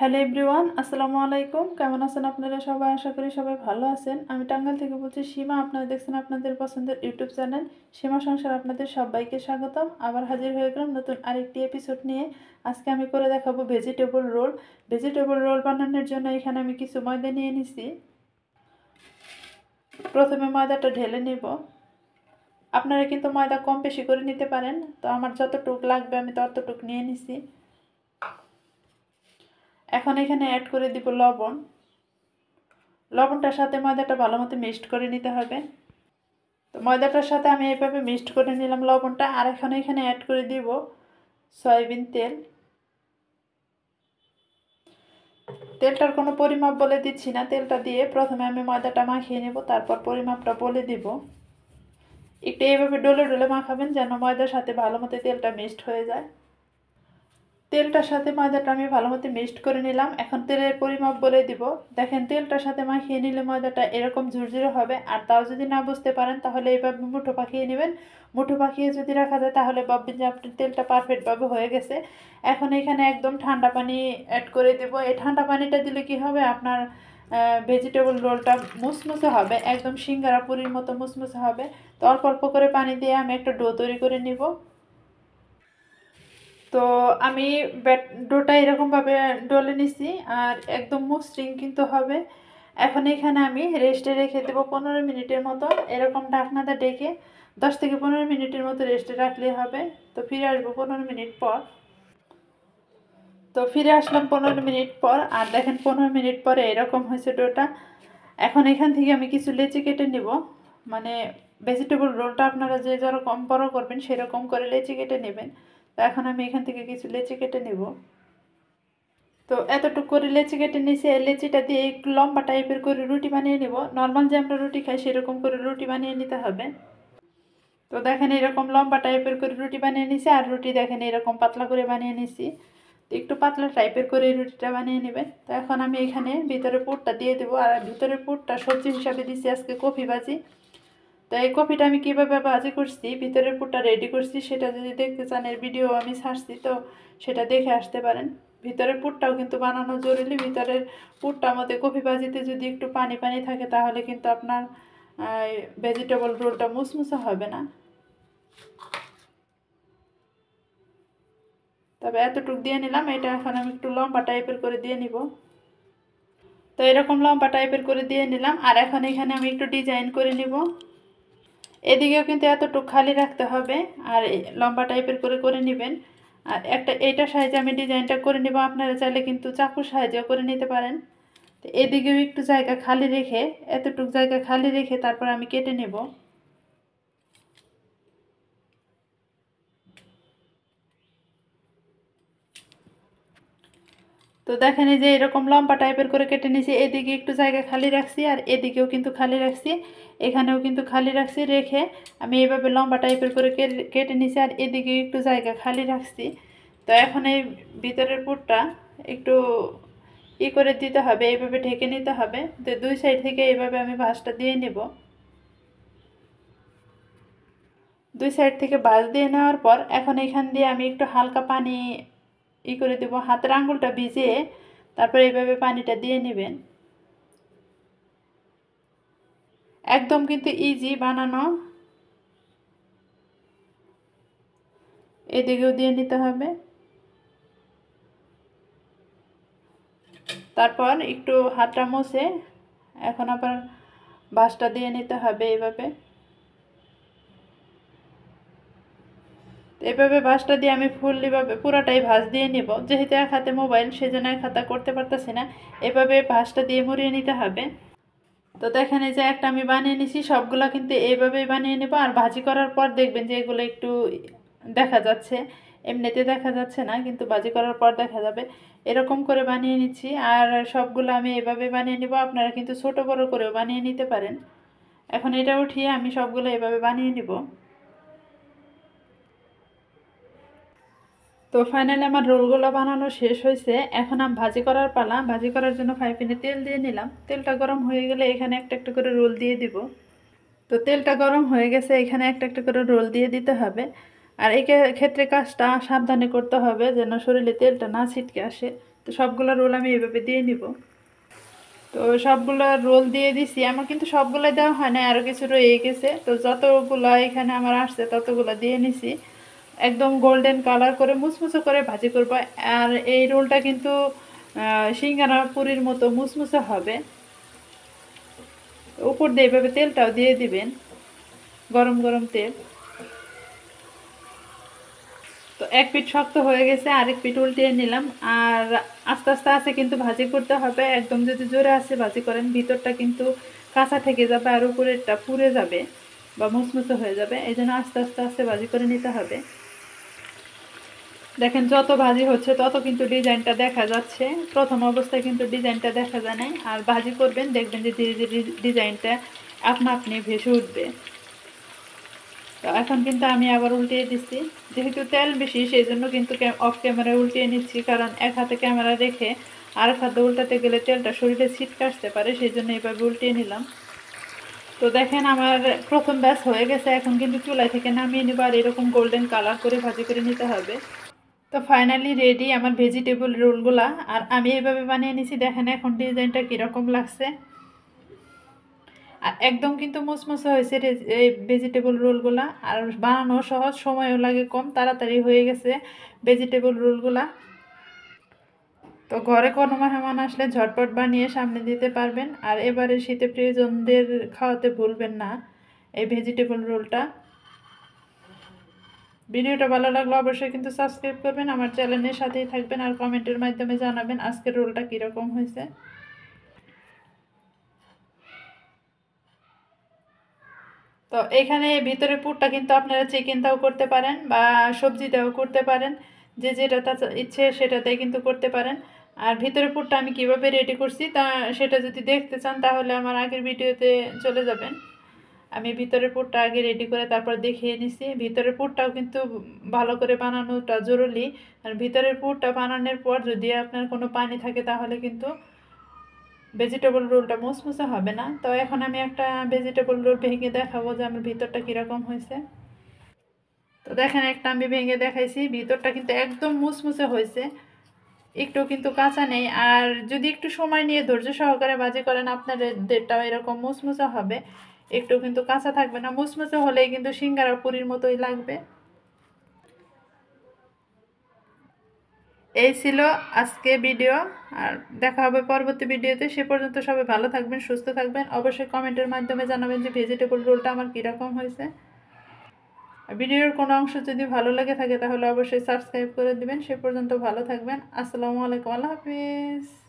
Hello everyone, আসসালামু আলাইকুম। কেমন আছেন আপনারা সবাই? আশা করি সবাই ভালো আছেন। আমি টাঙ্গাইল থেকে বলছি সীমা। আপনারা দেখছেন আপনাদের পছন্দের ইউটিউব চ্যানেল সীমা সংসার। আপনাদের সবাইকে স্বাগতম। আবার হাজির হয়ে গেলাম নতুন আরেকটি এপিসোড নিয়ে। আজকে আমি করে দেখাবো ভেজিটেবল রোল। ভেজিটেবল রোল বানানোর জন্য এখানে আমি কিছু ময়দা নিয়ে নিছি। প্রথমে ময়দাটা ঢেলে নেব। আপনারা কিন্তু ময়দা কম বেশি করে নিতে পারেন। তো আমার যতটুক লাগবে আমি ততটুক নিয়ে নিছি। এখন এখানে অ্যাড করে দিব লবণ। লবণটার সাথে ময়দাটা ভালো মতো মিক্সড করে নিতে হবে। তো ময়দাটার সাথে আমি এইভাবে মিক্সড করে নিলাম লবণটা। আর এখন এখানে অ্যাড করে দিব সয়াবিন তেল। তেলটার কোনো পরিমাপ বলে দিচ্ছি না, তেলটা দিয়ে প্রথমে আমি ময়দাটা মাখিয়ে নেব, তারপর পরিমাপটা বলে দিব। একটু এইভাবে ডলে ডলে মাখাবেন যেন ময়দার সাথে ভালো মতো তেলটা মিক্সড হয়ে যায়। তেলটার সাথে ময়দাটা আমি ভালো মতো মিক্সড করে নিলাম। এখন তেলের পরিমাপ বলে দিব। দেখেন, তেলটার সাথে মাখিয়ে নিলে ময়দাটা এরকম ঝুরঝুরে হবে। আর তাও যদি না বুঝতে পারেন তাহলে এইভাবে মুঠো পাকিয়ে নেবেন। মুঠো পাকিয়ে যদি রাখা যায় তাহলে ভাববেন যে আপনার তেলটা পারফেক্টভাবে হয়ে গেছে। এখন এখানে একদম ঠান্ডা পানি অ্যাড করে দেব। এই ঠান্ডা পানিটা দিলে কি হবে, আপনার ভেজিটেবল রোলটা মুসমুসে হবে, একদম সিঙ্গারা পুরির মতো মুসমুসে হবে। তো অল্প অল্প করে পানি দিয়ে আমি একটা ডো তৈরি করে নিব। তো আমি ডোটা এরকমভাবে ডলে নিছি, আর একদম মসৃণ কিন্তু হবে। এখন এখানে আমি রেস্টে রেখে দেবো 15 মিনিটের মতো। এরকম ঢাকনাটা ডেকে 10 থেকে 15 মিনিটের মতো রেস্টে রাখলেই হবে। তো ফিরে আসবো 15 মিনিট পর। তো ফিরে আসলাম 15 মিনিট পর, আর দেখেন 15 মিনিট পরে এরকম হয়েছে ডোটা। এখন এখান থেকে আমি কিছু লেচি কেটে নিব। মানে ভেজিটেবল রোলটা আপনারা যে যেরকম বড় করবেন সেরকম করে লেচি কেটে নেবেন। তো এখন আমি এখান থেকে কিছু লেচি কেটে নেব। তো এতটুকু করে লেচি কেটে নিয়েছি। এই লেচিটা দিয়ে একটু লম্বা টাইপের করে রুটি বানিয়ে নেব। নর্মাল যে আমরা রুটি খাই সেরকম করে রুটি বানিয়ে নিতে হবে। তো দেখেন এরকম লম্বা টাইপের করে রুটি বানিয়ে নিছি, আর রুটি দেখেন এরকম পাতলা করে বানিয়ে নিছি। তো একটু পাতলা টাইপের করে রুটিটা বানিয়ে নেবেন। তো এখন আমি এখানে ভিতরে পুরটা দিয়ে দেবো। আর ভিতরের পুরটা সবজি হিসাবে দিচ্ছি আজকে কফি ভাজি। তো এই কফিটা আমি কীভাবে ভাজি করছি, ভিতরের পুরটা রেডি করছি, সেটা যদি দেখতে চান এর ভিডিও আমি ছাড়ছি, তো সেটা দেখে আসতে পারেন। ভিতরের পুরটাও কিন্তু বানানো জরুরি। ভিতরের পুরটার মধ্যে কফি ভাজিতে যদি একটু পানি পানি থাকে তাহলে কিন্তু আপনার ভেজিটেবল রোলটা মুসমুসে হবে না। তবে এতটুকু দিয়ে নিলাম। এটা এখন আমি একটু লম্বা টাইপের করে দিয়ে নিব। তো এরকম লম্বা টাইপের করে দিয়ে নিলাম। আর এখন এখানে আমি একটু ডিজাইন করে নিব। এদিকেও কিন্তু এতটুকু খালি রাখতে হবে, আর লম্বা টাইপের করে করে নেবেন। আর একটা এইটা সাইজে আমি ডিজাইনটা করে নিব। আপনারা চাইলে কিন্তু চাকুর সাহায্যেও করে নিতে পারেন। তো এদিকেও একটু জায়গা খালি রেখে, এতটুকু জায়গা খালি রেখে তারপর আমি কেটে নেব। তো দেখেন এই যে এরকম লম্বা টাইপের করে কেটে নিয়েছি। এদিকে একটু জায়গা খালি রাখছি, আর এদিকেও কিন্তু খালি রাখছি, এখানেও কিন্তু খালি রাখছি। রেখে আমি এইভাবে লম্বা টাইপের করে কেটে নিয়েছি, আর এদিকে একটু জায়গা খালি রাখছি। তো এখন এই ভিতরের পুরটা একটু করে দিতে হবে, এইভাবে ঢেকে নিতে হবে। তো দুই সাইড থেকে এইভাবে আমি ভাঁজটা দিয়ে নেব। দুই সাইড থেকে ভাঁজ দিয়ে নেওয়ার পর এখন এখান দিয়ে আমি একটু হালকা পানি করে দেবো, হাতের আঙুলটা ভিজিয়ে তারপর এইভাবে পানিটা দিয়ে নেবেন। একদম কিন্তু ইজি বানানো। এদিকেও দিয়ে নিতে হবে। তারপর একটু হাতটা মুছে এখন আবার ভাঁজটা দিয়ে নিতে হবে এইভাবে। এভাবে ভাঁজটা দিয়ে আমি ফুললিভাবে পুরাটাই ভাঁজ দিয়ে নেব। যেহেতু এক হাতে মোবাইল সেজন্য এক হাতে করতে পারতেছি না। এভাবে ভাঁজটা দিয়ে মুড়িয়ে নিতে হবে। তো দেখেন এই যে একটা আমি বানিয়ে নিছি। সবগুলো কিন্তু এইভাবেই বানিয়ে নেব। আর ভাজি করার পর দেখবেন যে এগুলো একটু দেখা যাচ্ছে, এমনিতে দেখা যাচ্ছে না, কিন্তু ভাজি করার পর দেখা যাবে। এরকম করে বানিয়ে নিচ্ছি। আর সবগুলো আমি এভাবে বানিয়ে নেব। আপনারা কিন্তু ছোট বড় করেও বানিয়ে নিতে পারেন। এখন এটা উঠিয়ে আমি সবগুলো এভাবে বানিয়ে নেব। তো ফাইনালি আমার রোলগুলো বানানো শেষ হয়েছে। এখন আমি ভাজি করার পালা। ভাজি করার জন্য ফ্রাই প্যানে তেল দিয়ে নিলাম। তেলটা গরম হয়ে গেলে এখানে একটা একটা করে রোল দিয়ে দিব। তো তেলটা গরম হয়ে গেছে, এখানে একটা একটা করে রোল দিয়ে দিতে হবে। আর এই ক্ষেত্রে কাজটা সাবধানে করতে হবে যেন শরীরে তেলটা না ছিটকে আসে। তো তো সবগুলো রোল আমি এভাবে দিয়ে নিব। তো সবগুলো রোল দিয়ে দিছি, আমার কিন্তু সবগুলো দেওয়া হয় না, আরও কিছু রয়ে গেছে। তো যতগুলো এখানে আমার আসছে ততগুলো দিয়ে নিছি। একদম গোল্ডেন কালার করে মুসমুসে করে ভাজি করব। আর এই রোলটা কিন্তু সিঙ্গারা পুরির মতো মুসমুসে হবে। উপর দিয়ে এভাবে তেলটাও দিয়ে দিবেন, গরম গরম তেল। তো এক পিঠ শক্ত হয়ে গেছে, আরেক পিঠ উল্টিয়ে নিলাম। আর আস্তে আস্তে আছে কিন্তু ভাজি করতে হবে, একদম যদি জোরে আছে ভাজি করেন ভিতরটা কিন্তু কাঁচা থেকে যাবে আর উপরেরটা পুড়ে যাবে বা মুসমুসে হয়ে যাবে। এই জন্য আস্তে আস্তে আস্তে ভাজি করে নিতে হবে। দেখেন যত ভাজি হচ্ছে তত কিন্তু ডিজাইনটা দেখা যাচ্ছে, প্রথম অবস্থায় কিন্তু ডিজাইনটা দেখা যায় না। আর ভাজি করবেন দেখবেন যে ধীরে ধীরে ডিজাইনটা আপনা আপনি ভেসে উঠবে। তো এখন কিন্তু আমি আবার উল্টিয়ে দিচ্ছি, যেহেতু তেল বেশি সেই জন্য কিন্তু অফ ক্যামেরায় উল্টিয়ে নিচ্ছি, কারণ এক হাতে ক্যামেরা রেখে আর এক হাতে উল্টাতে গেলে তেলটা শরীরে ছিটকে আসতে পারে, সেই জন্য এভাবে উল্টিয়ে নিলাম। তো দেখেন আমার প্রথম ব্যাচ হয়ে গেছে, এখন কিন্তু চুলাই থেকে নামিয়ে নেব আর এরকম গোল্ডেন কালার করে ভাজি করে নিতে হবে। তো ফাইনালি রেডি আমার ভেজিটেবল রোলগুলা, আর আমি এইভাবে বানিয়ে নিছি। দেখেন এখন ডিজাইনটা কীরকম লাগছে, আর একদম কিন্তু মুসমুসে হয়েছে এই ভেজিটেবল রোলগুলা। আর বানানো সহজ, সময়ও লাগে কম, তাড়াতাড়ি হয়ে গেছে ভেজিটেবল রোলগুলা। তো ঘরে কোনো মেহমান আসলে ঝটপট বানিয়ে সামনে দিতে পারবেন। আর এবারে শীতে প্রিয়জনদের খাওয়াতে ভুলবেন না এই ভেজিটেবল রোলটা। ভিডিওটা ভালো লাগলে অবশ্যই কিন্তু সাবস্ক্রাইব করবেন, আমার চ্যানেলের সাথেই থাকবেন, আর কমেন্টের মাধ্যমে জানাবেন আজকের রোলটা কীরকম হয়েছে। তো এখানে ভিতরে পুরটা কিন্তু আপনারা চিকেন দাও করতে পারেন বা সবজি দাও করতে পারেন, যে যেটা ইচ্ছে সেটাতেই কিন্তু করতে পারেন। আর ভিতরে পুরটা আমি কিভাবে রেডি করছি তা সেটা যদি দেখতে চান তাহলে আমার আগের ভিডিওতে চলে যাবেন। আমি ভিতরের পুরটা আগে রেডি করে তারপর দেখিয়ে নিছি। ভিতরের পুরটাও কিন্তু ভালো করে বানানোটা জরুরি। আর ভিতরের পুরটা বানানোর পর যদি আপনার কোনো পানি থাকে তাহলে কিন্তু ভেজিটেবল রোলটা মুসমুসে হবে না। তো এখন আমি একটা ভেজিটেবল রোল ভেঙে দেখাবো যে আমার ভিতরটা কীরকম হয়েছে। তো দেখেন একটা আমি ভেঙে দেখাইছি, ভিতরটা কিন্তু একদম মুসমুসে হয়েছে, একটু কিন্তু কাঁচা নেই। আর যদি একটু সময় নিয়ে ধৈর্য সহকারে ভাজি করেন আপনাদেরটাও এরকম মুসমুসে হবে, একটু কিন্তু কাঁচা থাকবে না। মুসমুসে হলেই কিন্তু সিঙ্গারা পুরির মতোই লাগবে। এই ছিল আজকে ভিডিও, আর দেখা হবে পরবর্তী ভিডিওতে। সে পর্যন্ত সবাই ভালো থাকবেন, সুস্থ থাকবেন। অবশ্যই কমেন্টের মাধ্যমে জানাবেন যে ভেজিটেবল রোলটা আমার কীরকম হয়েছে। ভিডিওর কোনো অংশ যদি ভালো লেগে থাকে তাহলে অবশ্যই সাবস্ক্রাইব করে দিবেন। সে পর্যন্ত ভালো থাকবেন। আসসালামু আলাইকুম, আল্লাহ হাফিজ।